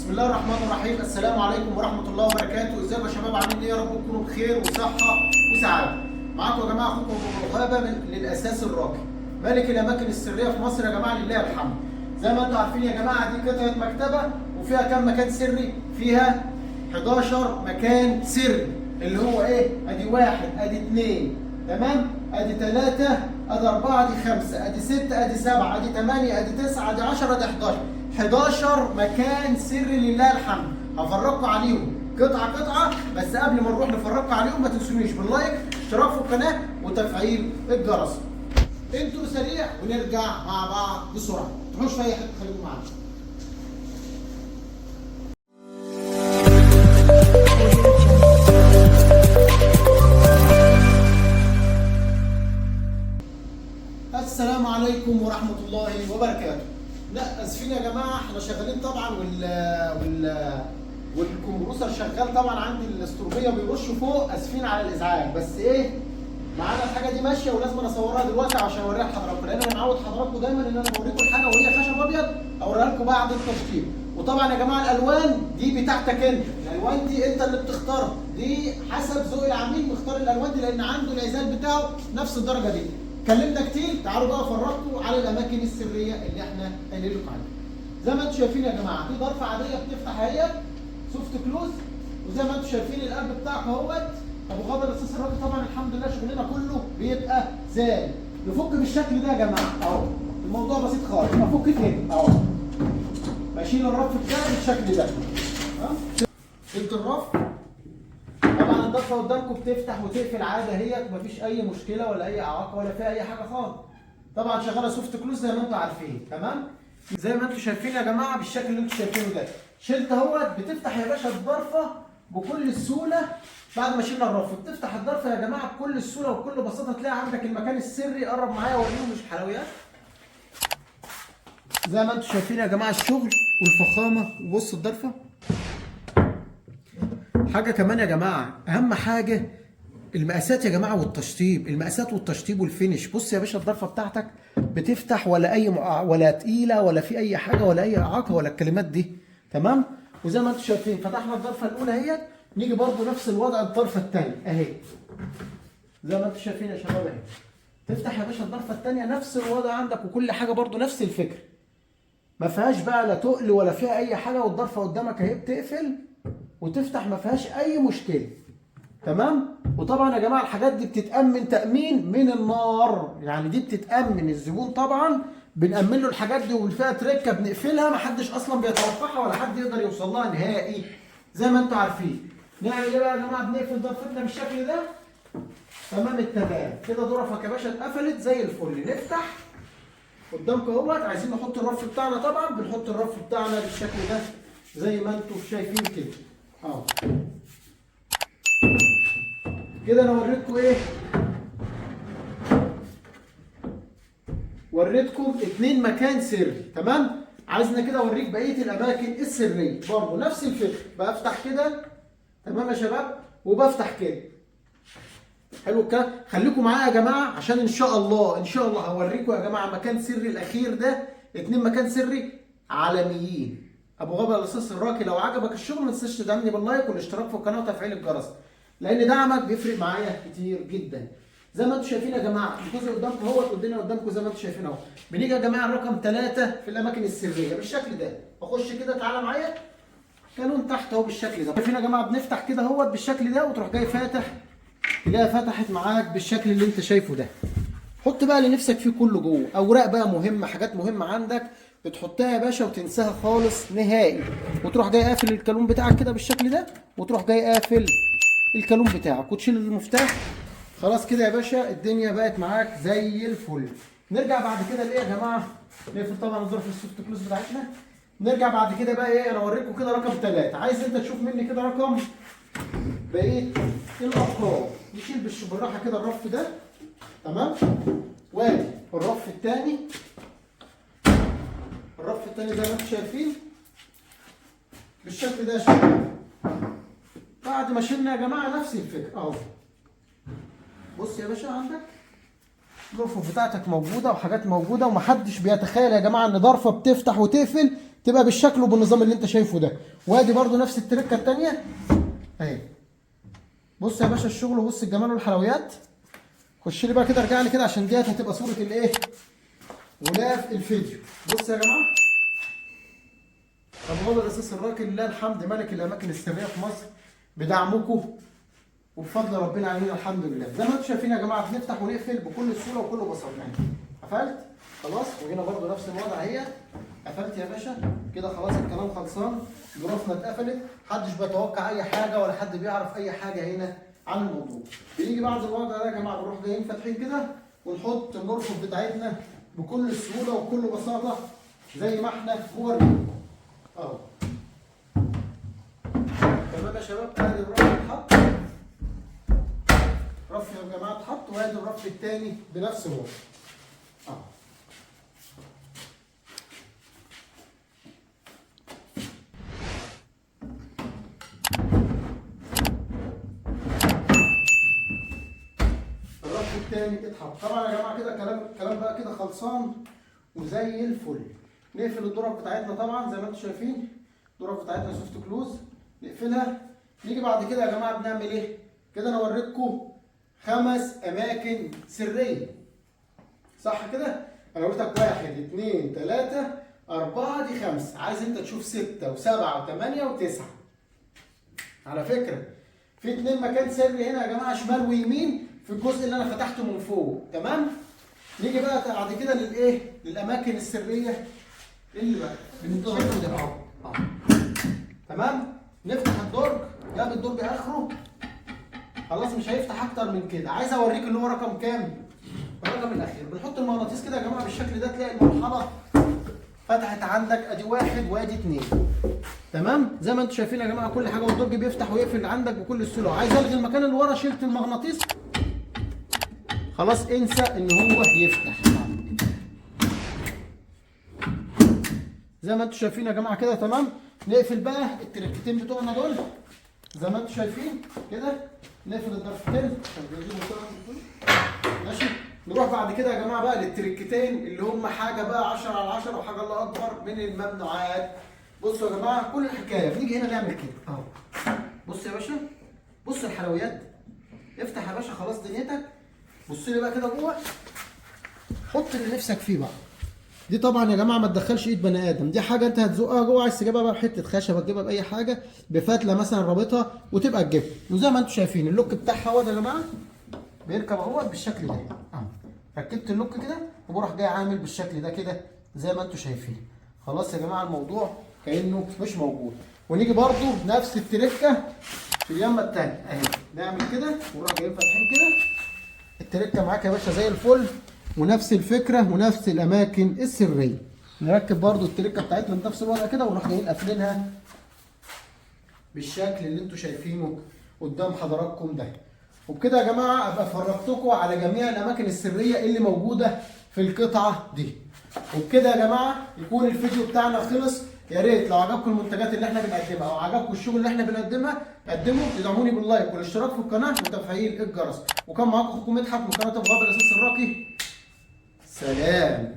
بسم الله الرحمن الرحيم. السلام عليكم ورحمة الله وبركاته. ازيكم يا شباب؟ عاملين ايه؟ يا رب تكونوا بخير وصحة وسعادة. معاكم يا جماعة اخوكم ابو غابة للاساس الراقي، ملك الاماكن السرية في مصر يا جماعة، لله الحمد. زي ما انتم عارفين يا جماعة، دي قطعة مكتبة وفيها كام مكان سري؟ فيها 11 مكان سري، اللي هو ايه؟ ادي 1، ادي 2، تمام؟ ادي 3، ادي 4، ادي 5، ادي 6، ادي 7، ادي 8، ادي 9، ادي 10، ادي 11. 11 مكان سري لله الحمد. هفرجكم عليهم قطعه قطعه، بس قبل ما نروح نفرجكم عليهم ما تنسونيش باللايك، اشتراك في القناه، وتفعيل الجرس. انتوا سريع ونرجع مع بعض بسرعه، ما تروحوش في اي حته، خليكم معانا. السلام عليكم ورحمه الله وبركاته. لا اسفين يا جماعه، احنا شغالين طبعا والكمبروسر شغال طبعا، عندي الاستروبيه بيرش فوق. اسفين على الازعاج، بس ايه، معانا الحاجه دي ماشيه ولازم اصورها دلوقتي عشان اوريها لحضراتكم، لان انا معود حضراتكم دايما ان انا بوريكم الحاجه وهي خشب ابيض، اوريها لكم بعد التشطيب. وطبعا يا جماعه الالوان دي بتاعتك انت، الالوان دي انت اللي بتختارها، دي حسب ذوق العميل مختار الالوان دي، لان عنده العزال بتاعه نفس الدرجه دي. اتكلمنا كتير، تعالوا بقى افرجكم على الاماكن السريه اللي احنا قايلين لكم عليها. زي ما انتم شايفين يا جماعه، في ظرفه عاديه بتفتح اهيت سوفت كلوز، وزي ما انتم شايفين القلب بتاعك اهوت ابو غدر الرصاص الراجل. طبعا الحمد لله شغلنا كله بيبقى زال. نفك بالشكل ده يا جماعه اهو، الموضوع بسيط خالص. افك كده اهو، بشيل الرف بتاعي بالشكل ده. تمام، شلت الرف. طبعا الضفه قدامكم بتفتح وتقفل عادي اهيت، مفيش اي مشكله ولا اي اعاقه ولا فيها اي حاجه خالص. طبعا شغاله سوفت كلوز زي ما انتم عارفين، تمام؟ زي ما انتم شايفين يا جماعه بالشكل اللي انتم شايفينه ده. شلت اهوت، بتفتح يا باشا الضرفه بكل سهوله. بعد ما شلنا الرف بتفتح الضرفه يا جماعه بكل سهوله وبكل بساطه. تلاقي عندك المكان السري. قرب معايا اوريهم، مش حلويات. زي ما انتم شايفين يا جماعه الشغل والفخامه. بص الضرفه. حاجه كمان يا جماعه، اهم حاجه المقاسات يا جماعه والتشطيب، المقاسات والتشطيب والفينش. بص يا باشا الضرفه بتاعتك بتفتح ولا اي ولا تقيله ولا في اي حاجه ولا اي اعاقه ولا الكلمات دي، تمام؟ وزي ما انتم شايفين فتحنا الضرفه الاولى اهيت، نيجي برضو نفس الوضع الضرفه الثانيه اهي. زي ما انتم شايفين يا شباب اهي، تفتح يا باشا الضرفه الثانيه نفس الوضع عندك، وكل حاجه برضو نفس الفكره، ما فيهاش بقى لا تقل ولا فيها اي حاجه. والضرفه قدامك اهي بتقفل وتفتح، ما فيهاش اي مشكله، تمام؟ وطبعا يا جماعه الحاجات دي بتتامن تامين من النار، يعني دي بتتامن الزبون طبعا، بنامن له الحاجات دي، وفيها تركه بنقفلها ما حدش اصلا بيتوقعها ولا حد يقدر يوصل لها نهائي، زي ما انتم عارفين. نعمل ايه بقى يا جماعه؟ بنقفل ضرفتنا بالشكل ده، تمام التمام كده. ضرفك يا باشا اتقفلت زي الفل. نفتح قدامكم اهوت، عايزين نحط الرف بتاعنا، طبعا بنحط الرف بتاعنا بالشكل ده زي ما انتم شايفين كده اهو. كده انا وريتكم ايه؟ وريتكم 2 مكان سري، تمام؟ عايزنا كده اوريك بقيه الاماكن السريه برضه نفس الفكره. بفتح كده، تمام يا شباب، وبفتح كده. حلو الكلام. خليكم معايا يا جماعه عشان ان شاء الله هوريكم يا جماعه مكان سري الاخير ده. 2 مكان سري عالميين. ابو غابه الرصاص الراقي. لو عجبك الشغل ما تنساش تدعمني باللايك والاشتراك في القناه وتفعيل الجرس، لان دعمك بيفرق معايا كتير جدا. زي ما انتم شايفين يا جماعه الجزء قدامكم اهوت، قدامكم زي ما انتم شايفين اهو. بنيجي يا جماعه الرقم 3 في الاماكن السريه بالشكل ده. بخش كده، تعالى معايا، كانون تحت اهو بالشكل ده. شايفين يا جماعه بنفتح كده اهوت بالشكل ده، وتروح جاي فاتح، تلاقيها فتحت معاك بالشكل اللي انت شايفه ده. حط بقى اللي نفسك فيه كله جوه. اوراق بقى مهمه، حاجات مهمه عندك بتحطها يا باشا وتنساها خالص نهائي. وتروح جاي قافل الكالون بتاعك كده بالشكل ده، وتروح جاي قافل الكالون بتاعك وتشيل المفتاح. خلاص كده يا باشا الدنيا بقت معاك زي الفل. نرجع بعد كده لايه يا جماعه؟ نقفل طبعا الظرف السوفت كلوز بتاعتنا. نرجع بعد كده بقى ايه؟ انا اوريكم كده رقم 3. عايز انت تشوف مني كده رقم بقيه الافكار. نشيل بالراحه كده الرف ده، تمام؟ وادي الرف الثاني. الرف الثاني زي ما انتم شايفين بالشكل ده يا شباب. بعد ما شلنا يا جماعه نفس الفكره اهو. بص يا باشا عندك الرفوف بتاعتك موجوده وحاجات موجوده، ومحدش بيتخيل يا جماعه ان ضرفه بتفتح وتقفل تبقى بالشكل وبالنظام اللي انت شايفه ده. وادي برضو نفس التركه الثانيه اهي. بص يا باشا الشغل، وبص الجمال والحلويات. خش لي بقى كده، ارجع لي كده عشان ديت هتبقى صوره الايه؟ غلاف الفيديو. بص يا جماعه، طب هو الاساس الراقي لله الحمد، ملك الاماكن السريه في مصر، بدعمكم وبفضل ربنا علينا الحمد لله. زي ما انتم شايفين يا جماعه، بنفتح ونقفل بكل سهوله وكل بساطه. قفلت خلاص، وهنا برضو نفس الوضع اهي. قفلت يا باشا كده خلاص، الكلام خلصان، جرافنا اتقفلت، محدش بيتوقع اي حاجه ولا حد بيعرف اي حاجه هنا عن الموضوع. بنيجي بعد الوضع ده يا جماعه، بنروح جايين فاتحين كده ونحط النرفز بتاعتنا بكل سهوله وبكل بساطه زي ما احنا موريين اهو. تمام يا شباب، ادي الرف اتحط، رف يا جماعه اتحط، وادي الرف الثاني بنفس الوضع اهو. التاني اتحط. طبعا يا جماعه كده الكلام بقى كده خلصان وزي الفل. نقفل الدرج بتاعتنا طبعا زي ما انتم شايفين، الدرج بتاعتنا سوفت كلوز، نقفلها. نيجي بعد كده يا جماعه بنعمل ايه؟ كده انا اوريكم 5 اماكن سريه. صح كده؟ انا قلت لك 1 2 3 4 دي 5، عايز انت تشوف 6 و7 و8 و9. على فكره في 2 مكان سري هنا يا جماعه، شمال ويمين في الجزء اللي انا فتحته من فوق. تمام؟ نيجي بقى بعد كده للايه؟ للاماكن السريه اللي بقى بنشوفه ده اهو. تمام؟ نفتح الدرج، جاب الدرج اخره خلاص، مش هيفتح اكتر من كده. عايز اوريك اللي هو رقم كام؟ الرقم الاخير. بنحط المغناطيس كده يا جماعه بالشكل ده، تلاقي المرحله فتحت عندك، ادي 1 وادي 2. تمام؟ زي ما انتم شايفين يا جماعه كل حاجه، والدرج بيفتح ويقفل عندك بكل سهوله. عايز الغي المكان اللي ورا، شلت المغناطيس خلاص، انسى ان هو يفتح. زي ما انتم شايفين يا جماعه كده. تمام؟ نقفل بقى التركتين بتوعنا دول زي ما انتم شايفين كده. نقفل الضرفتين ماشي. نروح بعد كده يا جماعه بقى للتركتين اللي هم حاجه بقى 10 على 10 وحاجه الله اكبر من الممنوعات. بصوا يا جماعه كل الحكايه، بنيجي هنا نعمل كده اهو. بص يا باشا، بص الحلويات، افتح يا باشا خلاص دنيتك. بص لي بقى كده جوه، حط اللي نفسك فيه بقى. دي طبعا يا جماعه ما تدخلش ايد بني ادم، دي حاجه انت هتزقها جوه. عايز تجيبها بقى بحته خشبه، تجيبها باي حاجه، بفتله مثلا رابطها وتبقى تجيبها. وزي ما انتم شايفين اللوك بتاعها اهو يا جماعه، بيركب اهو بالشكل ده اهو. ركبت اللوك كده وبروح جاي عامل بالشكل ده كده زي ما انتم شايفين. خلاص يا جماعه الموضوع كانه مش موجود. ونيجي برضو نفس التركه في اليمه الثانيه اهي، نعمل كده ونروح جايين فاتحين كده. التركه معاك يا باشا زي الفل، ونفس الفكره ونفس الاماكن السريه. نركب برضو التركه بتاعتنا بنفس الوضع كده، ونروح جايين قافلينها بالشكل اللي انتم شايفينه قدام حضراتكم ده. وبكده يا جماعه ابقى فرجتكم على جميع الاماكن السريه اللي موجوده في القطعه دي. وبكده يا جماعه يكون الفيديو بتاعنا خلص. يا ريت لو عجبكم المنتجات اللي احنا بنقدمها او عجبكم الشغل اللي احنا بنقدمها، قدموا تدعموني باللايك والاشتراك في القناه وتفعيل الجرس. وكان معاكم اخوكم مدحت من قناه ابو غابر الاساس الراقي. سلام.